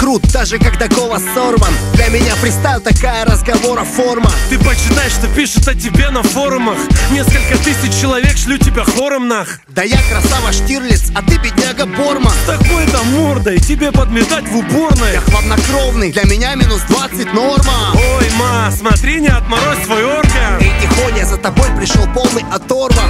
крут, даже когда голос сорван. Для меня фристайл такая разговора форма. Ты почитай, что пишут о тебе на форумах. Несколько тысяч человек шлю тебя хором нах. Да я красава Штирлиц, а ты бедняга Борма. С такой-то мордой тебе подметать в уборной. Я хладнокровный, для меня минус 20 норма. Ой, ма, смотри, не отморозь свой орган. Эй, тихоня, за тобой пришел полный оторва.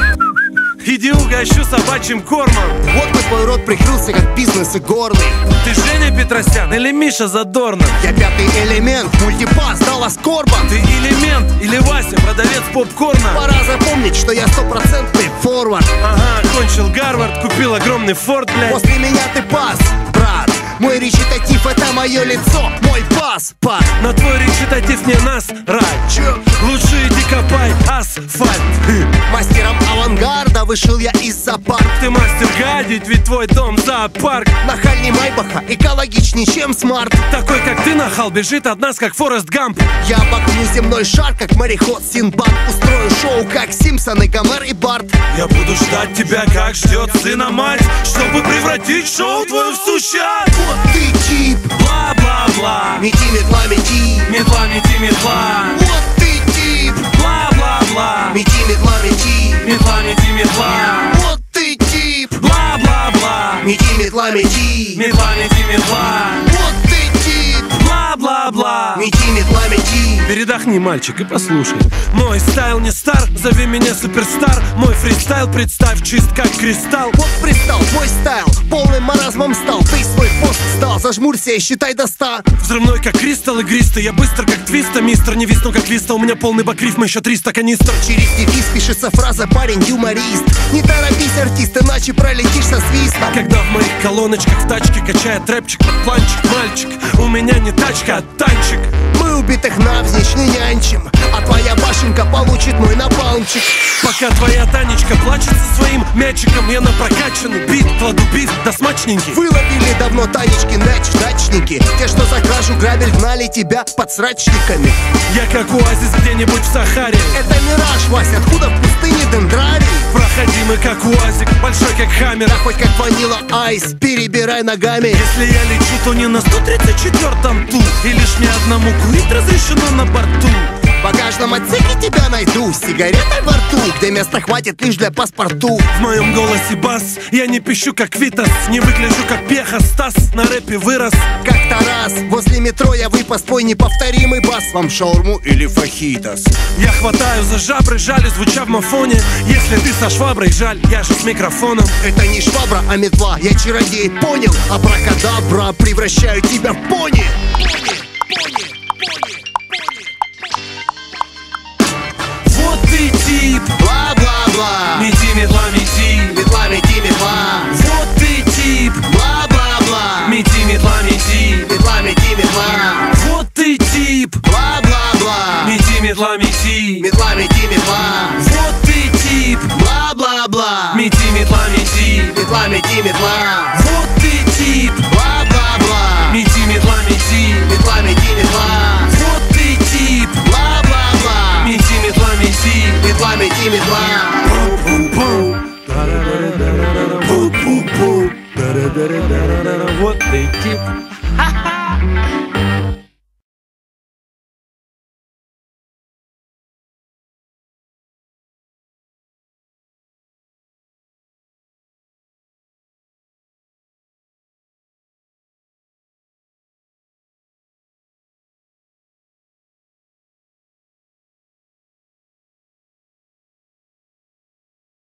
Иди угощу собачьим кормом. Вот бы твой рот прикрылся, как бизнес и горный. Ты Женя Петросян или Миша Задорнов? Я пятый элемент, мультипас, Даллас Корбан. Ты элемент или Вася, продавец попкорна? Пора запомнить, что я стопроцентный форвард. Ага, кончил Гарвард, купил огромный форт, блядь. После меня ты пас, брат. Мой речитатив — это мое лицо, мой паспорт. На твой речитатив не насрать. Чё? Лучше иди копай асфальт. Мастером авангарда вышел я из зоопарка. Ты мастер гадить, ведь твой дом зоопарк. Нахальный Майбаха экологичнее, чем смарт. Такой, как ты, нахал, бежит от нас, как Форест Гамп. Я обогну земной шар, как мореход Синбад. Устрою шоу, как Симпсоны, Гомер и Барт. Я буду ждать тебя, как ждет сына мать, чтобы превратить шоу твое в сущат. Вот ты тип, Бла-бла-бла. мети, метла, мети. Метла, мети, метла. Вот ты тип, Бла-бла-бла. мети, метла, мети. Метла, мети, метла. Вот ты тип, Бла-бла-бла. мети, метла, мети. Метла, мети, метла. Вот ты тип, Бла-бла-бла. мети, метла, мети. Передохни, мальчик, и послушай. Мой стайл не стар, зови меня суперстар. Мой фристайл представь чист как кристалл. Вот пристал, твой стайл полным маразмом стал. Ты свой пост стал, зажмурься и считай до 100. Взрывной как кристалл игристый. Я быстро как твиста, мистер. Не висну как виста, у меня полный бакрифм, еще 300 канистр. Через дефис пишется фраза «парень юморист». Не торопись, артист, иначе пролетишь со свистом. Когда в моих колоночках в тачке качает рэпчик под планчик. Мальчик, у меня не тачка, а танчик. Мы убитых навзничь не нянчим, а твоя башенка получит мой напалмчик. Пока твоя Танечка плачет со своим мячиком, я на прокачанный бит кладу бит да смачненький. Выловили давно Танечки дачники. Те, что за кражу грабель, гнали тебя под срачниками. Я как оазис где-нибудь в Сахаре. Это мираж, Вася, откуда в пустыне дендрарий? Проходимый как уазик, большой как хаммер. Да хоть как ванила айс, перебирай ногами. Если я лечу, то не на 134-м ту. И лишь мне одному курить разрешено на борту. В багажном отсеке тебя найду с сигаретой во рту, где места хватит лишь для паспорту. В моем голосе бас, я не пищу как Витас. Не выгляжу как Пеха, Стас на рэпе вырос. Как-то раз возле метро я выпас твой неповторимый бас. Вам шаурму или фахитос? Я хватаю за жабры, жалю, звуча в мафоне. Если ты со шваброй, жаль, я же с микрофоном. Это не швабра, а метла, я чародей, понял? Абракадабра, превращаю тебя в пони. Вот ты тип, Бла-бла-бла, мети, метла, мети. метла, мети, метла. Вот ты тип, Бла-бла-бла, мети, метла, мети. метла, мети, метла. Вот ты тип, Бла-бла-бла, мети, метла, мети. метла, мети, метла. Вот ты тип, Бла-бла-бла, мети, метла, мети. метла, мети, метла.